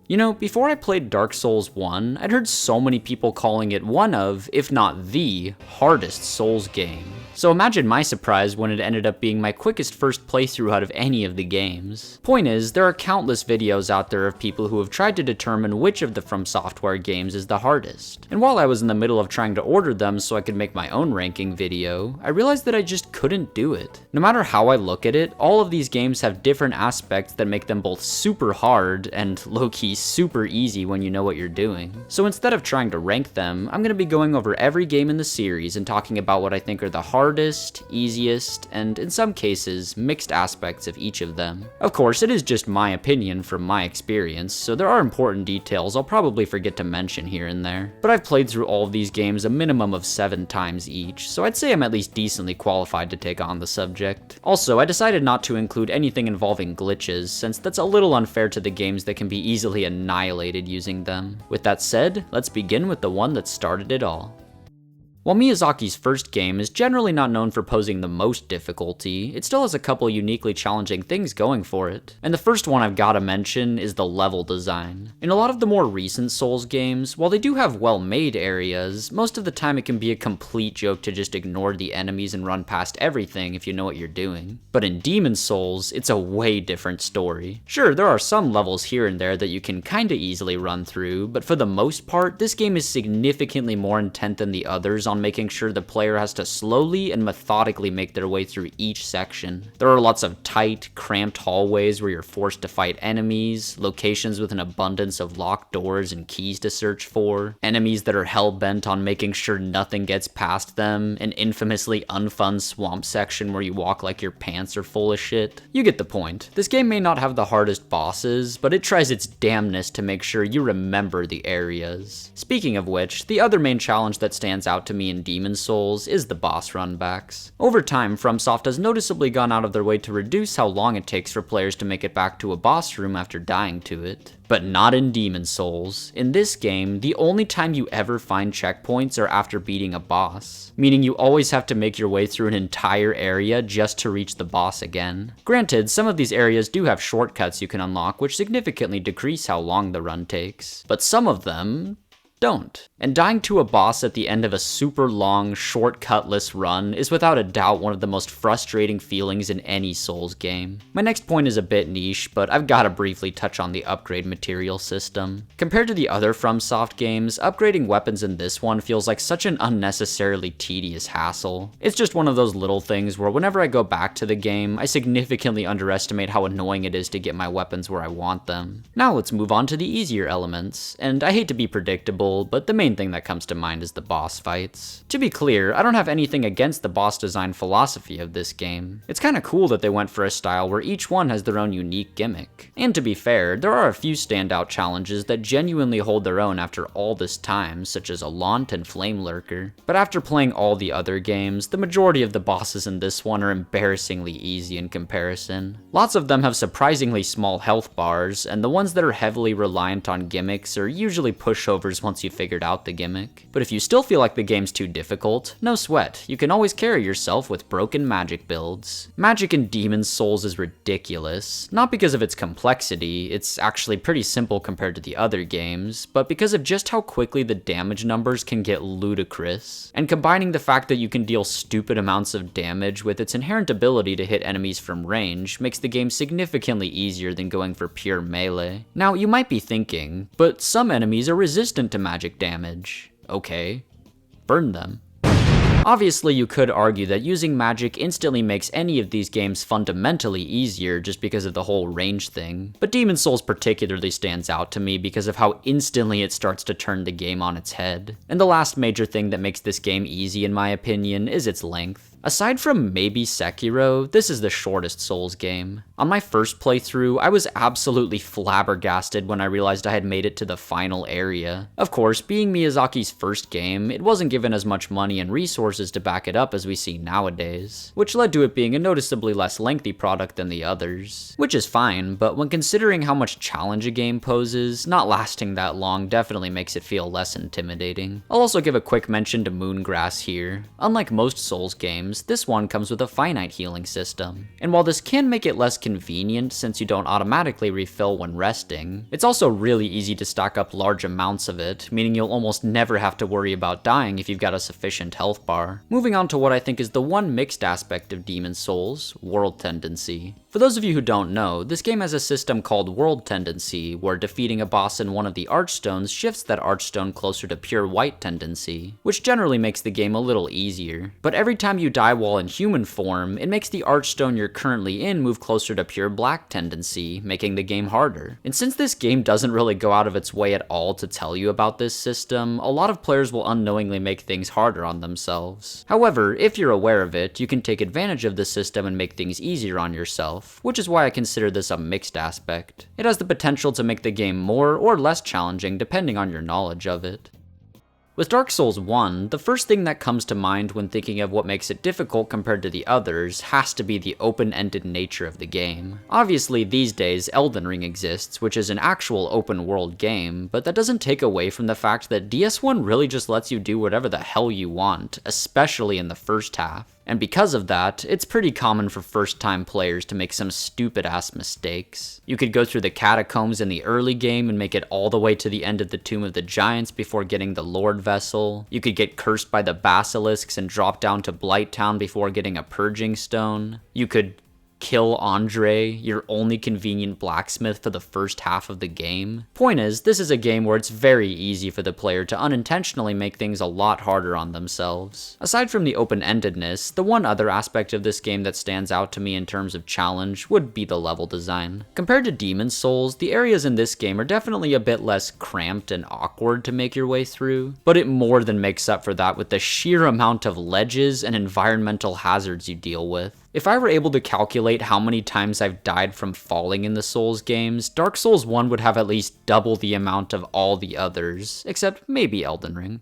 You know, before I played Dark Souls 1, I'd heard so many people calling it one of, if not the, hardest Souls game. So imagine my surprise when it ended up being my quickest first playthrough out of any of the games. Point is, there are countless videos out there of people who have tried to determine which of the From Software games is the hardest. And while I was in the middle of trying to order them so I could make my own ranking video, I realized that I just couldn't do it. No matter how I look at it, all of these games have different aspects that make them both super hard and low-key super easy when you know what you're doing. So instead of trying to rank them, I'm going to be going over every game in the series and talking about what I think are the hardest, easiest, and in some cases, mixed aspects of each of them. Of course, it is just my opinion from my experience, so there are important details I'll probably forget to mention here and there. But I've played through all of these games a minimum of 7 times each, so I'd say I'm at least decently qualified to take on the subject. Also, I decided not to include anything involving glitches, since that's a little unfair to the games that can be easily annihilated using them. With that said, let's begin with the one that started it all. While Miyazaki's first game is generally not known for posing the most difficulty, it still has a couple uniquely challenging things going for it. And the first one I've gotta mention is the level design. In a lot of the more recent Souls games, while they do have well-made areas, most of the time it can be a complete joke to just ignore the enemies and run past everything if you know what you're doing. But in Demon's Souls, it's a way different story. Sure, there are some levels here and there that you can kinda easily run through, but for the most part, this game is significantly more intent than the others on making sure the player has to slowly and methodically make their way through each section. There are lots of tight, cramped hallways where you're forced to fight enemies, locations with an abundance of locked doors and keys to search for, enemies that are hell-bent on making sure nothing gets past them, an infamously unfun swamp section where you walk like your pants are full of shit. You get the point. This game may not have the hardest bosses, but it tries its damnness to make sure you remember the areas. Speaking of which, the other main challenge that stands out to me in Demon's Souls is the boss runbacks. Over time, FromSoft has noticeably gone out of their way to reduce how long it takes for players to make it back to a boss room after dying to it. But not in Demon's Souls. In this game, the only time you ever find checkpoints are after beating a boss, meaning you always have to make your way through an entire area just to reach the boss again. Granted, some of these areas do have shortcuts you can unlock, which significantly decrease how long the run takes, but some of them don't. And dying to a boss at the end of a super long, shortcutless run is without a doubt one of the most frustrating feelings in any Souls game. My next point is a bit niche, but I've gotta briefly touch on the upgrade material system. Compared to the other FromSoft games, upgrading weapons in this one feels like such an unnecessarily tedious hassle. It's just one of those little things where whenever I go back to the game, I significantly underestimate how annoying it is to get my weapons where I want them. Now let's move on to the easier elements, and I hate to be predictable, but the main thing that comes to mind is the boss fights. To be clear, I don't have anything against the boss design philosophy of this game. It's kinda cool that they went for a style where each one has their own unique gimmick. And to be fair, there are a few standout challenges that genuinely hold their own after all this time, such as Alaunt and Flame Lurker. But after playing all the other games, the majority of the bosses in this one are embarrassingly easy in comparison. Lots of them have surprisingly small health bars, and the ones that are heavily reliant on gimmicks are usually pushovers once you've figured out the gimmick. But if you still feel like the game's too difficult, no sweat, you can always carry yourself with broken magic builds. Magic in Demon's Souls is ridiculous, not because of its complexity, it's actually pretty simple compared to the other games, but because of just how quickly the damage numbers can get ludicrous. And combining the fact that you can deal stupid amounts of damage with its inherent ability to hit enemies from range makes the game significantly easier than going for pure melee. Now, you might be thinking, but some enemies are resistant to magic damage. Okay, burn them. Obviously, you could argue that using magic instantly makes any of these games fundamentally easier just because of the whole range thing, but Demon's Souls particularly stands out to me because of how instantly it starts to turn the game on its head. And the last major thing that makes this game easy in my opinion is its length. Aside from maybe Sekiro, this is the shortest Souls game. On my first playthrough, I was absolutely flabbergasted when I realized I had made it to the final area. Of course, being Miyazaki's first game, it wasn't given as much money and resources to back it up as we see nowadays, which led to it being a noticeably less lengthy product than the others. Which is fine, but when considering how much challenge a game poses, not lasting that long definitely makes it feel less intimidating. I'll also give a quick mention to Moongrass here. Unlike most Souls games, this one comes with a finite healing system. And while this can make it less convenient since you don't automatically refill when resting. It's also really easy to stock up large amounts of it, meaning you'll almost never have to worry about dying if you've got a sufficient health bar. Moving on to what I think is the one mixed aspect of Demon's Souls, world tendency. For those of you who don't know, this game has a system called world tendency, where defeating a boss in one of the archstones shifts that archstone closer to pure white tendency, which generally makes the game a little easier. But every time you die while in human form, it makes the archstone you're currently in move closer to pure black tendency, making the game harder. And since this game doesn't really go out of its way at all to tell you about this system, a lot of players will unknowingly make things harder on themselves. However, if you're aware of it, you can take advantage of the system and make things easier on yourself, which is why I consider this a mixed aspect. It has the potential to make the game more or less challenging depending on your knowledge of it. With Dark Souls 1, the first thing that comes to mind when thinking of what makes it difficult compared to the others has to be the open-ended nature of the game. Obviously, these days, Elden Ring exists, which is an actual open-world game, but that doesn't take away from the fact that DS1 really just lets you do whatever the hell you want, especially in the first half. And because of that, it's pretty common for first-time players to make some stupid-ass mistakes. You could go through the catacombs in the early game and make it all the way to the end of the Tomb of the Giants before getting the Lord Vessel. You could get cursed by the basilisks and drop down to Blight Town before getting a Purging Stone. You could kill Andre, your only convenient blacksmith for the first half of the game. Point is, this is a game where it's very easy for the player to unintentionally make things a lot harder on themselves. Aside from the open-endedness, the one other aspect of this game that stands out to me in terms of challenge would be the level design. Compared to Demon's Souls, the areas in this game are definitely a bit less cramped and awkward to make your way through, but it more than makes up for that with the sheer amount of ledges and environmental hazards you deal with. If I were able to calculate how many times I've died from falling in the Souls games, Dark Souls 1 would have at least double the amount of all the others, except maybe Elden Ring.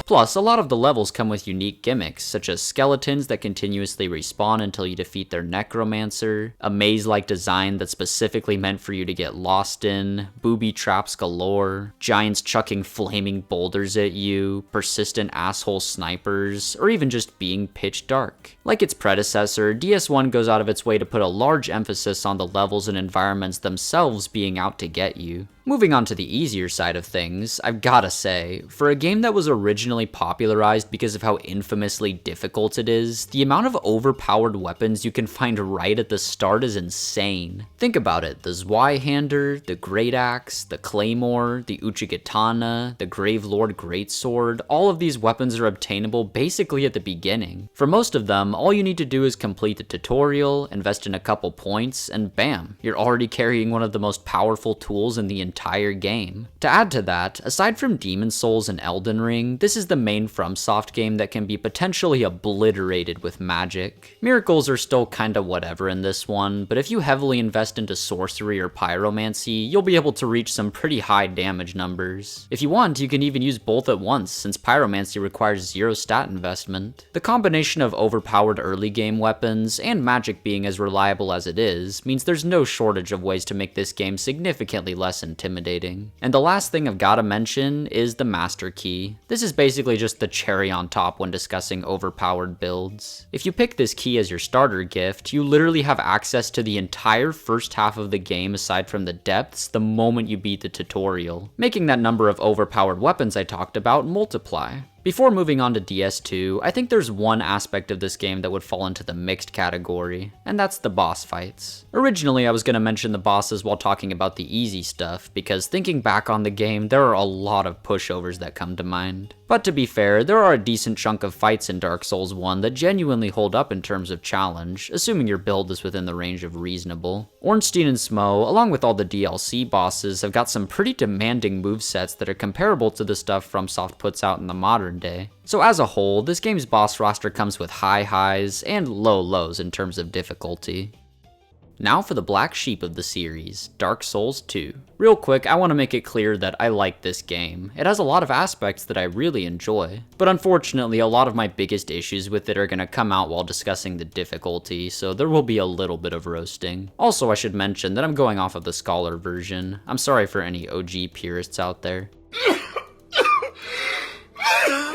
Plus, a lot of the levels come with unique gimmicks, such as skeletons that continuously respawn until you defeat their necromancer, a maze-like design that's specifically meant for you to get lost in, booby traps galore, giants chucking flaming boulders at you, persistent asshole snipers, or even just being pitch dark. Like its predecessor, DS1 goes out of its way to put a large emphasis on the levels and environments themselves being out to get you. Moving on to the easier side of things, I've gotta say, for a game that was originally popularized because of how infamously difficult it is, the amount of overpowered weapons you can find right at the start is insane. Think about it, the Zweihander, the Great Axe, the Claymore, the Uchigatana, the Gravelord Greatsword, all of these weapons are obtainable basically at the beginning. For most of them, all you need to do is complete the tutorial, invest in a couple points, and bam, you're already carrying one of the most powerful tools in the entire game. To add to that, aside from Demon's Souls and Elden Ring, this is the main FromSoft game that can be potentially obliterated with magic. Miracles are still kinda whatever in this one, but if you heavily invest into sorcery or pyromancy, you'll be able to reach some pretty high damage numbers. If you want, you can even use both at once, since pyromancy requires 0 stat investment. The combination of overpowered early game weapons and magic being as reliable as it is means there's no shortage of ways to make this game significantly less intimidating. And the last thing I've gotta mention is the Master Key. This is basically just the cherry on top when discussing overpowered builds. If you pick this key as your starter gift, you literally have access to the entire first half of the game aside from the depths the moment you beat the tutorial, making that number of overpowered weapons I talked about multiply. Before moving on to DS2, I think there's one aspect of this game that would fall into the mixed category, and that's the boss fights. Originally, I was going to mention the bosses while talking about the easy stuff, because thinking back on the game, there are a lot of pushovers that come to mind. But to be fair, there are a decent chunk of fights in Dark Souls 1 that genuinely hold up in terms of challenge, assuming your build is within the range of reasonable. Ornstein and Smo, along with all the DLC bosses, have got some pretty demanding movesets that are comparable to the stuff FromSoft puts out in the modern day. So as a whole, this game's boss roster comes with high highs and low lows in terms of difficulty. Now for the black sheep of the series, Dark Souls 2. Real quick, I want to make it clear that I like this game. It has a lot of aspects that I really enjoy, but unfortunately a lot of my biggest issues with it are going to come out while discussing the difficulty, so there will be a little bit of roasting. Also, I should mention that I'm going off of the Scholar version. I'm sorry for any OG purists out there.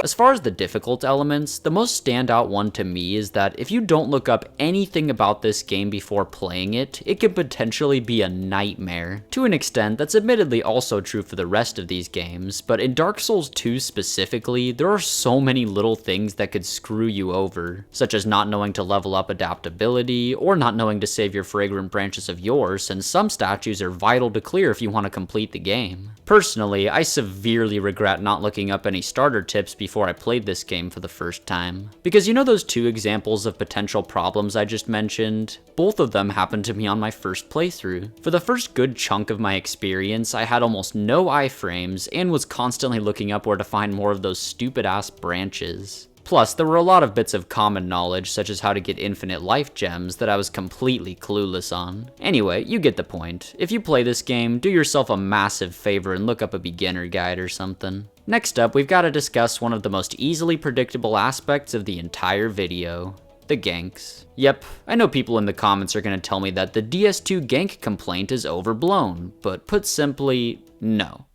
As far as the difficult elements, the most standout one to me is that if you don't look up anything about this game before playing it, it could potentially be a nightmare. To an extent, that's admittedly also true for the rest of these games, but in Dark Souls 2 specifically, there are so many little things that could screw you over, such as not knowing to level up adaptability, or not knowing to save your fragrant branches of yore, since some statues are vital to clear if you want to complete the game. Personally, I severely regret not looking up any starter tips before I played this game for the first time. Because you know those two examples of potential problems I just mentioned? Both of them happened to me on my first playthrough. For the first good chunk of my experience, I had almost no iframes and was constantly looking up where to find more of those stupid ass branches. Plus, there were a lot of bits of common knowledge, such as how to get infinite life gems, that I was completely clueless on. Anyway, you get the point. If you play this game, do yourself a massive favor and look up a beginner guide or something. Next up, we've got to discuss one of the most easily predictable aspects of the entire video. The ganks. Yep, I know people in the comments are going to tell me that the DS2 gank complaint is overblown, but put simply, no.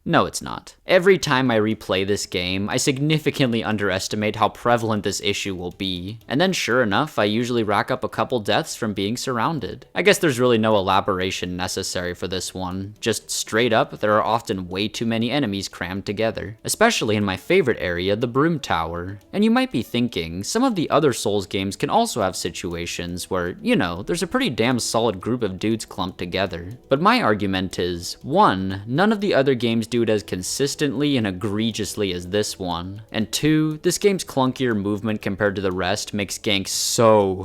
No, it's not. Every time I replay this game, I significantly underestimate how prevalent this issue will be, and then sure enough, I usually rack up a couple deaths from being surrounded. I guess there's really no elaboration necessary for this one, just straight up, there are often way too many enemies crammed together, especially in my favorite area, the Broom Tower. And you might be thinking, some of the other Souls games can also have situations where, you know, there's a pretty damn solid group of dudes clumped together. But my argument is, 1, none of the other games do it as consistently and egregiously as this one, and 2, this game's clunkier movement compared to the rest makes ganks so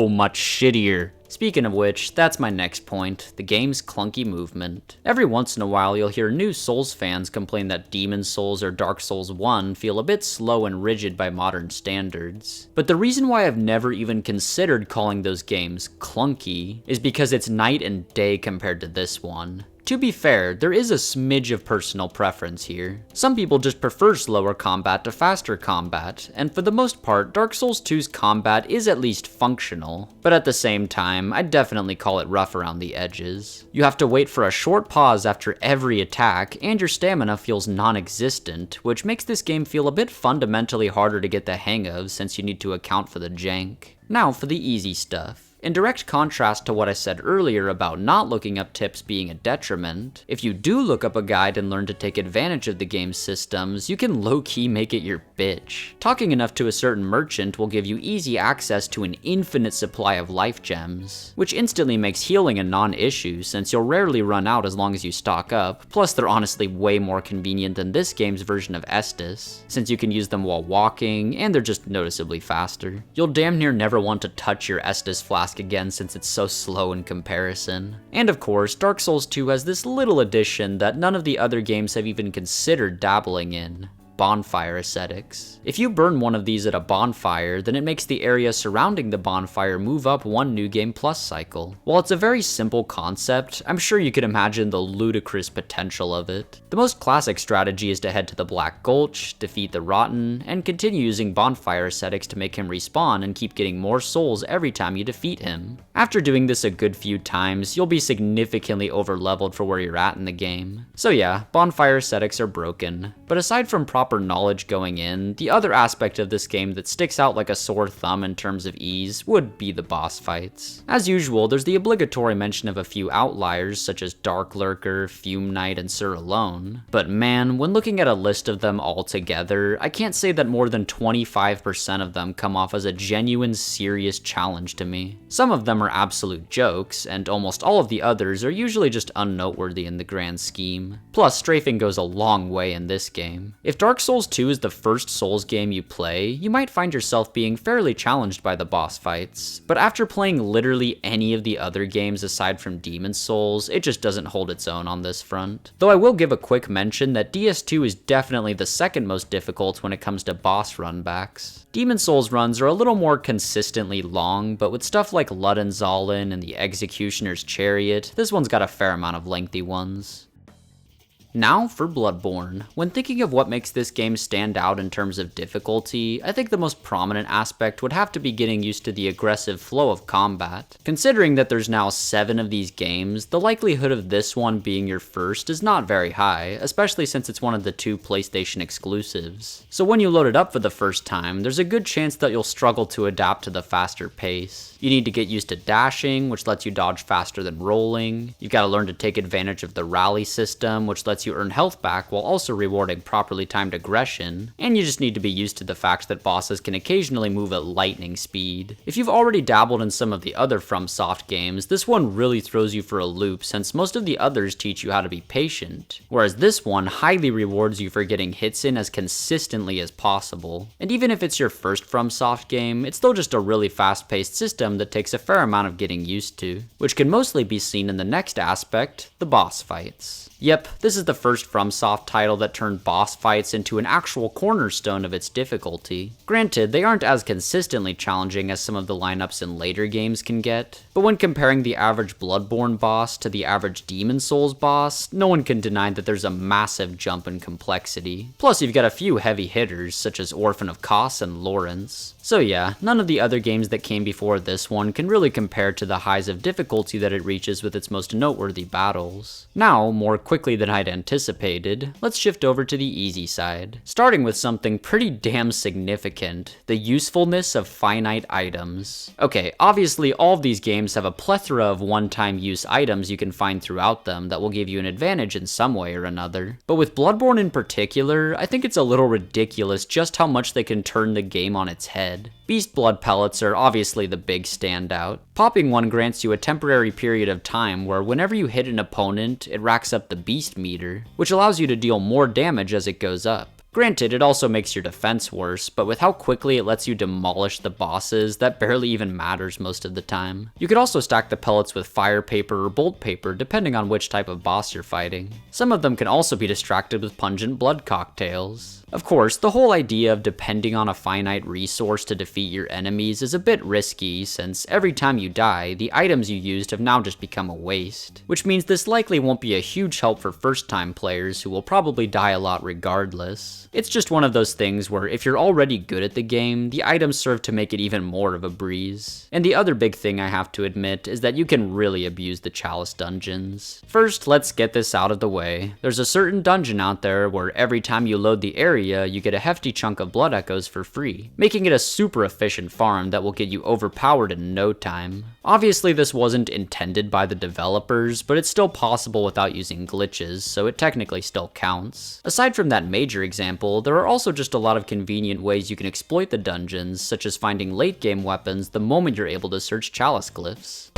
much shittier. Speaking of which, that's my next point, the game's clunky movement. Every once in a while you'll hear new Souls fans complain that Demon Souls or Dark Souls 1 feel a bit slow and rigid by modern standards. But the reason why I've never even considered calling those games clunky is because it's night and day compared to this one. To be fair, there is a smidge of personal preference here. Some people just prefer slower combat to faster combat, and for the most part, Dark Souls 2's combat is at least functional. But at the same time, I'd definitely call it rough around the edges. You have to wait for a short pause after every attack, and your stamina feels non-existent, which makes this game feel a bit fundamentally harder to get the hang of since you need to account for the jank. Now for the easy stuff. In direct contrast to what I said earlier about not looking up tips being a detriment, if you do look up a guide and learn to take advantage of the game's systems, you can low-key make it your bitch. Talking enough to a certain merchant will give you easy access to an infinite supply of life gems, which instantly makes healing a non-issue since you'll rarely run out as long as you stock up, plus they're honestly way more convenient than this game's version of Estus, since you can use them while walking, and they're just noticeably faster. You'll damn near never want to touch your Estus flask again since it's so slow in comparison. And of course, Dark Souls 2 has this little addition that none of the other games have even considered dabbling in: bonfire ascetics. If you burn one of these at a bonfire, then it makes the area surrounding the bonfire move up one New Game Plus cycle. While it's a very simple concept, I'm sure you could imagine the ludicrous potential of it. The most classic strategy is to head to the Black Gulch, defeat the Rotten, and continue using bonfire ascetics to make him respawn and keep getting more souls every time you defeat him. After doing this a good few times, you'll be significantly over-leveled for where you're at in the game. So yeah, bonfire ascetics are broken, but aside from proper knowledge going in, the other aspect of this game that sticks out like a sore thumb in terms of ease would be the boss fights. As usual, there's the obligatory mention of a few outliers such as Dark Lurker, Fume Knight, and Sir Alone, but man, when looking at a list of them all together, I can't say that more than 25% of them come off as a genuine serious challenge to me. Some of them are absolute jokes, and almost all of the others are usually just unnoteworthy in the grand scheme. Plus, strafing goes a long way in this game. If Dark Souls 2 is the first Souls game you play, you might find yourself being fairly challenged by the boss fights, but after playing literally any of the other games aside from Demon Souls, it just doesn't hold its own on this front. Though I will give a quick mention that DS2 is definitely the second most difficult when it comes to boss runbacks. Demon Souls runs are a little more consistently long, but with stuff like Luddenszalin and the Executioner's Chariot, this one's got a fair amount of lengthy ones. Now for Bloodborne. When thinking of what makes this game stand out in terms of difficulty, I think the most prominent aspect would have to be getting used to the aggressive flow of combat. Considering that there's now 7 of these games, the likelihood of this one being your first is not very high, especially since it's one of the 2 PlayStation exclusives. So when you load it up for the first time, there's a good chance that you'll struggle to adapt to the faster pace. You need to get used to dashing, which lets you dodge faster than rolling. You've got to learn to take advantage of the rally system, which lets you earn health back while also rewarding properly timed aggression. And you just need to be used to the fact that bosses can occasionally move at lightning speed. If you've already dabbled in some of the other FromSoft games, this one really throws you for a loop since most of the others teach you how to be patient, whereas this one highly rewards you for getting hits in as consistently as possible. And even if it's your first FromSoft game, it's still just a really fast-paced system that takes a fair amount of getting used to, which can mostly be seen in the next aspect, the boss fights. Yep, this is the first FromSoft title that turned boss fights into an actual cornerstone of its difficulty. Granted, they aren't as consistently challenging as some of the lineups in later games can get, but when comparing the average Bloodborne boss to the average Demon Souls boss, no one can deny that there's a massive jump in complexity. Plus, you've got a few heavy hitters such as Orphan of Kos and Lawrence. So yeah, none of the other games that came before this one can really compare to the highs of difficulty that it reaches with its most noteworthy battles. Now, more quickly than I'd anticipated, let's shift over to the easy side, starting with something pretty damn significant, the usefulness of finite items. Okay, obviously all of these games have a plethora of one-time use items you can find throughout them that will give you an advantage in some way or another, but with Bloodborne in particular, I think it's a little ridiculous just how much they can turn the game on its head. Beast blood pellets are obviously the big standout. Popping one grants you a temporary period of time where whenever you hit an opponent, it racks up the beast meter, which allows you to deal more damage as it goes up. Granted, it also makes your defense worse, but with how quickly it lets you demolish the bosses, that barely even matters most of the time. You could also stack the pellets with fire paper or bolt paper, depending on which type of boss you're fighting. Some of them can also be distracted with pungent blood cocktails. Of course, the whole idea of depending on a finite resource to defeat your enemies is a bit risky, since every time you die, the items you used have now just become a waste. Which means this likely won't be a huge help for first-time players who will probably die a lot regardless. It's just one of those things where if you're already good at the game, the items serve to make it even more of a breeze. And the other big thing I have to admit is that you can really abuse the Chalice dungeons. First, let's get this out of the way. There's a certain dungeon out there where every time you load the area, you get a hefty chunk of blood echoes for free, making it a super efficient farm that will get you overpowered in no time. Obviously this wasn't intended by the developers, but it's still possible without using glitches, so it technically still counts. Aside from that major example, there are also just a lot of convenient ways you can exploit the dungeons, such as finding late game weapons the moment you're able to search Chalice glyphs.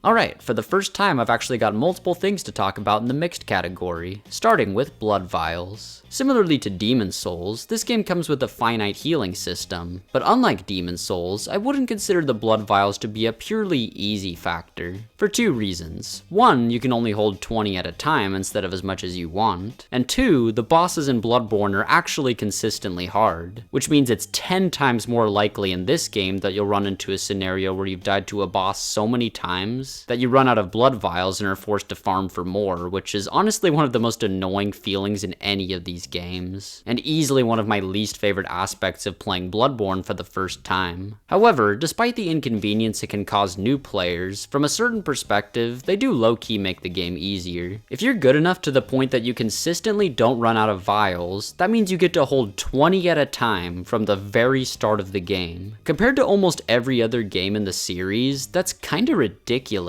Alright, for the first time I've actually got multiple things to talk about in the mixed category, starting with blood vials. Similarly to Demon Souls, this game comes with a finite healing system, but unlike Demon Souls, I wouldn't consider the blood vials to be a purely easy factor, for 2 reasons. 1, you can only hold 20 at a time instead of as much as you want, and 2, the bosses in Bloodborne are actually consistently hard, which means it's 10 times more likely in this game that you'll run into a scenario where you've died to a boss so many times that you run out of blood vials and are forced to farm for more, which is honestly one of the most annoying feelings in any of these games, and easily one of my least favorite aspects of playing Bloodborne for the first time. However, despite the inconvenience it can cause new players, from a certain perspective, they do low-key make the game easier. If you're good enough to the point that you consistently don't run out of vials, that means you get to hold 20 at a time from the very start of the game. Compared to almost every other game in the series, that's kinda ridiculous.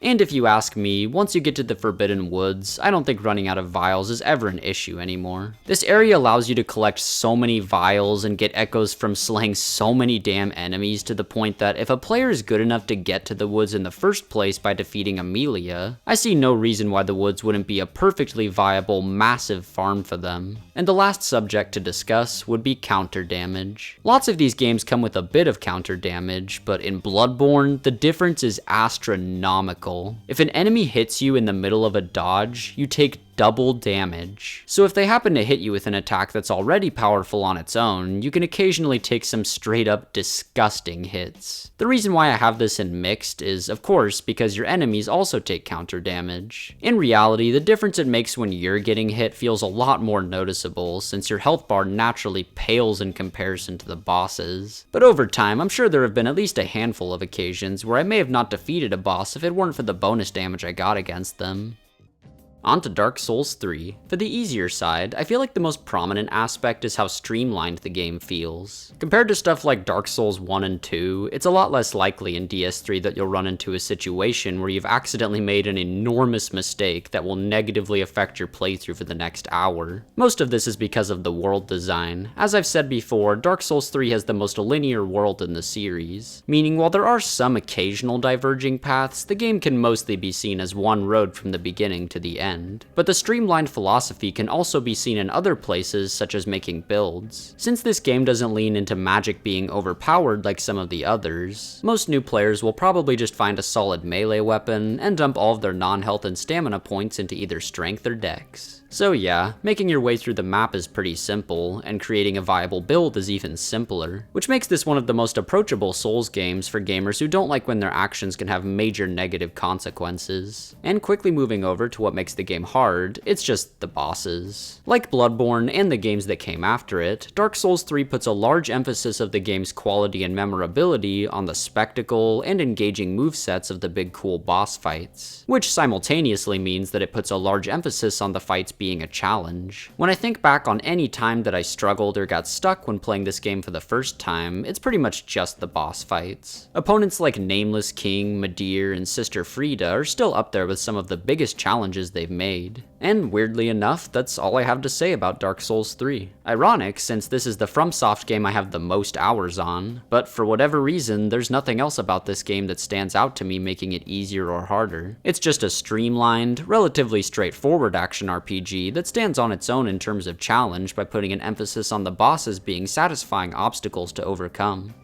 And if you ask me, once you get to the Forbidden Woods, I don't think running out of vials is ever an issue anymore. This area allows you to collect so many vials and get echoes from slaying so many damn enemies to the point that if a player is good enough to get to the woods in the first place by defeating Amelia, I see no reason why the woods wouldn't be a perfectly viable, massive farm for them. And the last subject to discuss would be counter damage. Lots of these games come with a bit of counter damage, but in Bloodborne, the difference is astronomical. If an enemy hits you in the middle of a dodge, you take double damage. So if they happen to hit you with an attack that's already powerful on its own, you can occasionally take some straight up disgusting hits. The reason why I have this in mixed is, of course, because your enemies also take counter damage. In reality, the difference it makes when you're getting hit feels a lot more noticeable, since your health bar naturally pales in comparison to the bosses. But over time, I'm sure there have been at least a handful of occasions where I may have not defeated a boss if it weren't for the bonus damage I got against them. On to Dark Souls 3. For the easier side, I feel like the most prominent aspect is how streamlined the game feels. Compared to stuff like Dark Souls 1 and 2, it's a lot less likely in DS3 that you'll run into a situation where you've accidentally made an enormous mistake that will negatively affect your playthrough for the next hour. Most of this is because of the world design. As I've said before, Dark Souls 3 has the most linear world in the series, meaning while there are some occasional diverging paths, the game can mostly be seen as one road from the beginning to the end. But the streamlined philosophy can also be seen in other places, such as making builds. Since this game doesn't lean into magic being overpowered like some of the others, most new players will probably just find a solid melee weapon and dump all of their non-health and stamina points into either strength or dex. So yeah, making your way through the map is pretty simple, and creating a viable build is even simpler, which makes this one of the most approachable Souls games for gamers who don't like when their actions can have major negative consequences. And quickly moving over to what makes the game hard, it's just the bosses. Like Bloodborne and the games that came after it, Dark Souls 3 puts a large emphasis of the game's quality and memorability on the spectacle and engaging movesets of the big cool boss fights, which simultaneously means that it puts a large emphasis on the fights being a challenge. When I think back on any time that I struggled or got stuck when playing this game for the first time, it's pretty much just the boss fights. Opponents like Nameless King, Midir, and Sister Frieda are still up there with some of the biggest challenges they've made. And weirdly enough, that's all I have to say about Dark Souls 3. Ironic, since this is the FromSoft game I have the most hours on, but for whatever reason, there's nothing else about this game that stands out to me making it easier or harder. It's just a streamlined, relatively straightforward action RPG that stands on its own in terms of challenge by putting an emphasis on the bosses being satisfying obstacles to overcome.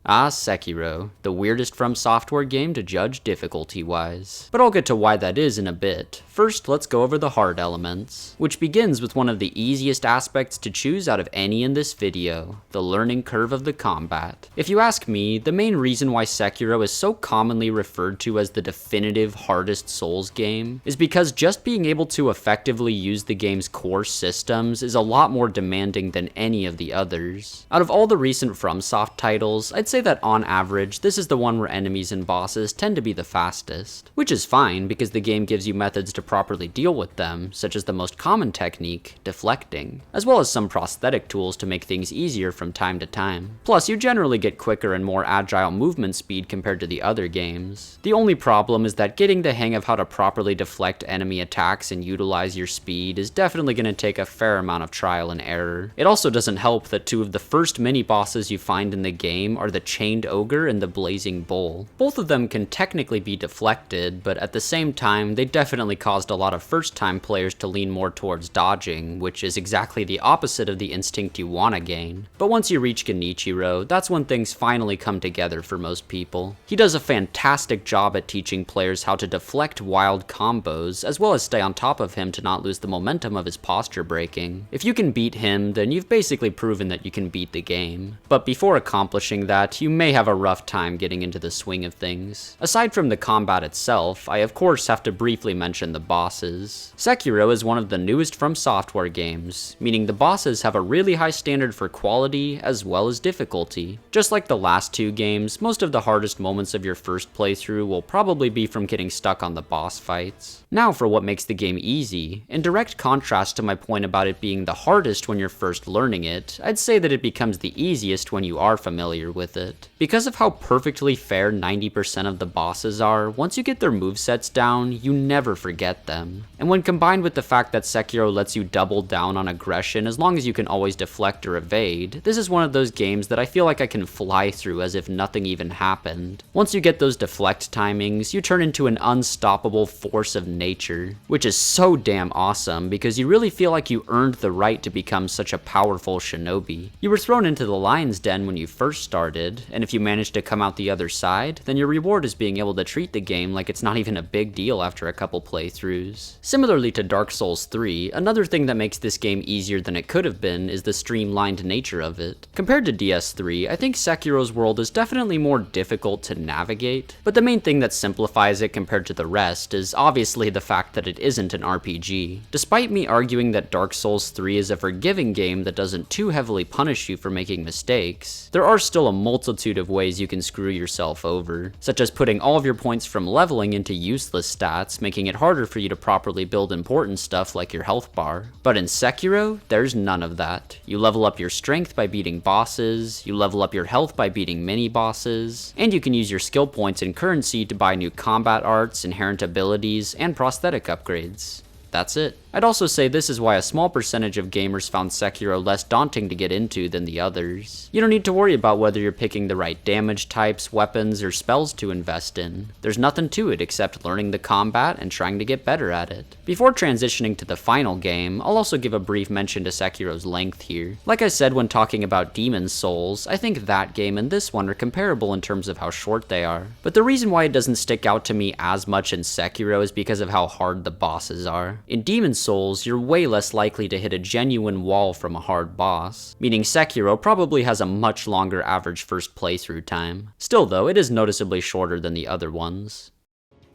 Sekiro, the weirdest From Software game to judge difficulty-wise. But I'll get to why that is in a bit. First, let's go over the hard elements, which begins with one of the easiest aspects to choose out of any in this video, the learning curve of the combat. If you ask me, the main reason why Sekiro is so commonly referred to as the definitive hardest Souls game is because just being able to effectively use the game's core systems is a lot more demanding than any of the others. Out of all the recent FromSoft titles, I'd say that on average, this is the one where enemies and bosses tend to be the fastest, which is fine because the game gives you methods to properly deal with them, such as the most common technique, deflecting, as well as some prosthetic tools to make things easier from time to time. Plus, you generally get quicker and more agile movement speed compared to the other games. The only problem is that getting the hang of how to properly deflect enemy attacks and utilize your speed is definitely going to take a fair amount of trial and error. It also doesn't help that two of the first mini-bosses you find in the game are the Chained Ogre and the Blazing Bull. Both of them can technically be deflected, but at the same time, they definitely caused a lot of first-time players to lean more towards dodging, which is exactly the opposite of the instinct you want to gain. But once you reach Genichiro, that's when things finally come together for most people. He does a fantastic job at teaching players how to deflect wild combos, as well as stay on top of him to not lose the momentum of his posture breaking. If you can beat him, then you've basically proven that you can beat the game. But before accomplishing that, you may have a rough time getting into the swing of things. Aside from the combat itself, I of course have to briefly mention the bosses. Sekiro is one of the newest From Software games, meaning the bosses have a really high standard for quality as well as difficulty. Just like the last two games, most of the hardest moments of your first playthrough will probably be from getting stuck on the boss fights. Now for what makes the game easy. In direct contrast to my point about it being the hardest when you're first learning it, I'd say that it becomes the easiest when you are familiar with it. Because of how perfectly fair 90% of the bosses are, once you get their movesets down, you never forget them. And when combined with the fact that Sekiro lets you double down on aggression as long as you can always deflect or evade, this is one of those games that I feel like I can fly through as if nothing even happened. Once you get those deflect timings, you turn into an unstoppable force of nature, which is so damn awesome because you really feel like you earned the right to become such a powerful shinobi. You were thrown into the lion's den when you first started, started, and if you manage to come out the other side, then your reward is being able to treat the game like it's not even a big deal after a couple playthroughs. Similarly to Dark Souls 3, another thing that makes this game easier than it could have been is the streamlined nature of it. Compared to DS3, I think Sekiro's world is definitely more difficult to navigate, but the main thing that simplifies it compared to the rest is obviously the fact that it isn't an RPG. Despite me arguing that Dark Souls 3 is a forgiving game that doesn't too heavily punish you for making mistakes, there are still a multitude of ways you can screw yourself over, such as putting all of your points from leveling into useless stats, making it harder for you to properly build important stuff like your health bar. But in Sekiro, there's none of that. You level up your strength by beating bosses, you level up your health by beating mini-bosses, and you can use your skill points and currency to buy new combat arts, inherent abilities, and prosthetic upgrades. That's it. I'd also say this is why a small percentage of gamers found Sekiro less daunting to get into than the others. You don't need to worry about whether you're picking the right damage types, weapons, or spells to invest in. There's nothing to it except learning the combat and trying to get better at it. Before transitioning to the final game, I'll also give a brief mention to Sekiro's length here. Like I said when talking about Demon's Souls, I think that game and this one are comparable in terms of how short they are. But the reason why it doesn't stick out to me as much in Sekiro is because of how hard the bosses are. In Demon's Souls, you're way less likely to hit a genuine wall from a hard boss, meaning Sekiro probably has a much longer average first playthrough time. Still though, it is noticeably shorter than the other ones.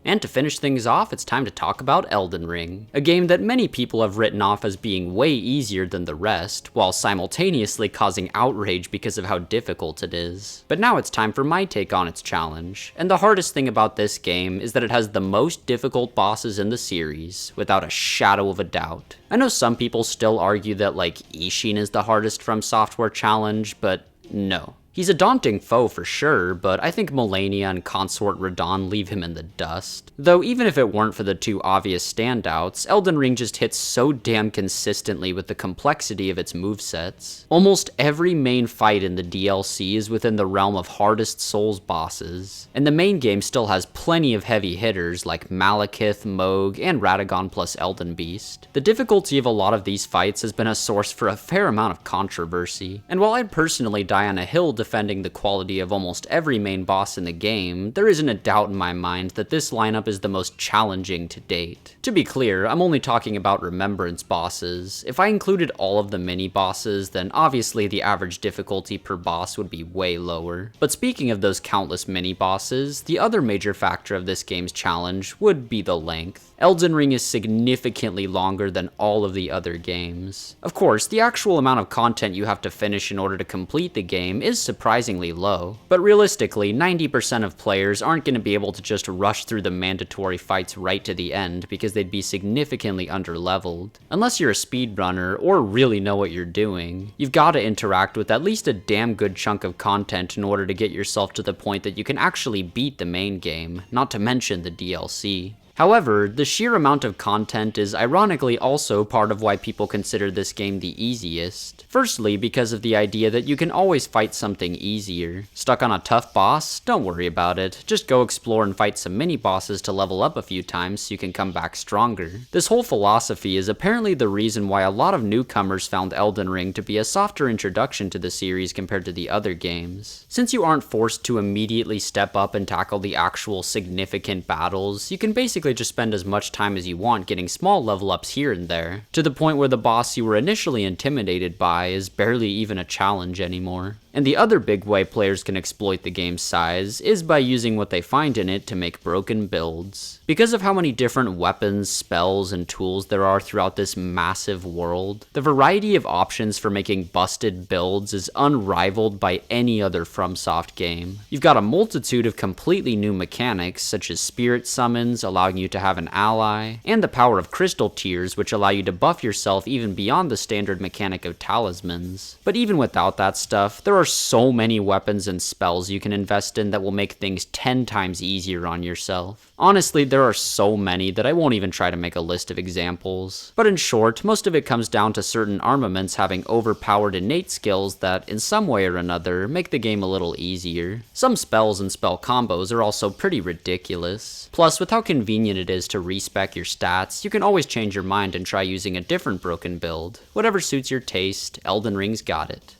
And to finish things off, it's time to talk about Elden Ring, a game that many people have written off as being way easier than the rest, while simultaneously causing outrage because of how difficult it is. But now it's time for my take on its challenge, and the hardest thing about this game is that it has the most difficult bosses in the series, without a shadow of a doubt. I know some people still argue that like Ishin is the hardest From Software challenge, but no. He's a daunting foe for sure, but I think Melania and Consort Radahn leave him in the dust. Though even if it weren't for the two obvious standouts, Elden Ring just hits so damn consistently with the complexity of its movesets. Almost every main fight in the DLC is within the realm of hardest Souls bosses, and the main game still has plenty of heavy hitters like Malekith, Mohg, and Radagon plus Elden Beast. The difficulty of a lot of these fights has been a source for a fair amount of controversy, and while I'd personally die on a hill defending the quality of almost every main boss in the game, there isn't a doubt in my mind that this lineup is the most challenging to date. To be clear, I'm only talking about Remembrance bosses. If I included all of the mini-bosses, then obviously the average difficulty per boss would be way lower. But speaking of those countless mini-bosses, the other major factor of this game's challenge would be the length. Elden Ring is significantly longer than all of the other games. Of course, the actual amount of content you have to finish in order to complete the game is surprisingly low, but realistically, 90% of players aren't going to be able to just rush through the mandatory fights right to the end because they'd be significantly underleveled. Unless you're a speedrunner or really know what you're doing, you've got to interact with at least a damn good chunk of content in order to get yourself to the point that you can actually beat the main game, not to mention the DLC. However, the sheer amount of content is ironically also part of why people consider this game the easiest. Firstly, because of the idea that you can always fight something easier. Stuck on a tough boss? Don't worry about it. Just go explore and fight some mini-bosses to level up a few times so you can come back stronger. This whole philosophy is apparently the reason why a lot of newcomers found Elden Ring to be a softer introduction to the series compared to the other games. Since you aren't forced to immediately step up and tackle the actual significant battles, you can basically just spend as much time as you want getting small level ups here and there, to the point where the boss you were initially intimidated by is barely even a challenge anymore. And the other big way players can exploit the game's size is by using what they find in it to make broken builds. Because of how many different weapons, spells, and tools there are throughout this massive world, the variety of options for making busted builds is unrivaled by any other FromSoft game. You've got a multitude of completely new mechanics, such as spirit summons, allowing you to have an ally, and the power of crystal tears, which allow you to buff yourself even beyond the standard mechanic of talismans. But even without that stuff, there are so many weapons and spells you can invest in that will make things 10 times easier on yourself. Honestly, there are so many that I won't even try to make a list of examples. But in short, most of it comes down to certain armaments having overpowered innate skills that, in some way or another, make the game a little easier. Some spells and spell combos are also pretty ridiculous. Plus, with how convenient it is to respec your stats, you can always change your mind and try using a different broken build. Whatever suits your taste, Elden Ring's got it.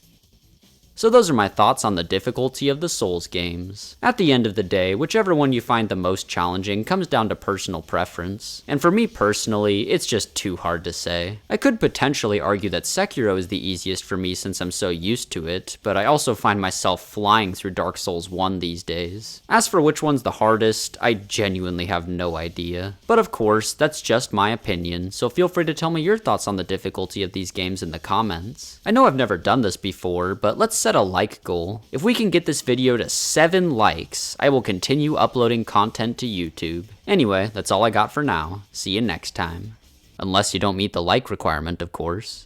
So those are my thoughts on the difficulty of the Souls games. At the end of the day, whichever one you find the most challenging comes down to personal preference. And for me personally, it's just too hard to say. I could potentially argue that Sekiro is the easiest for me since I'm so used to it, but I also find myself flying through Dark Souls 1 these days. As for which one's the hardest, I genuinely have no idea. But of course, that's just my opinion, so feel free to tell me your thoughts on the difficulty of these games in the comments. I know I've never done this before, but let's set a like goal. If we can get this video to 7 likes, I will continue uploading content to YouTube. Anyway, that's all I got for now. See you next time. Unless you don't meet the like requirement, of course.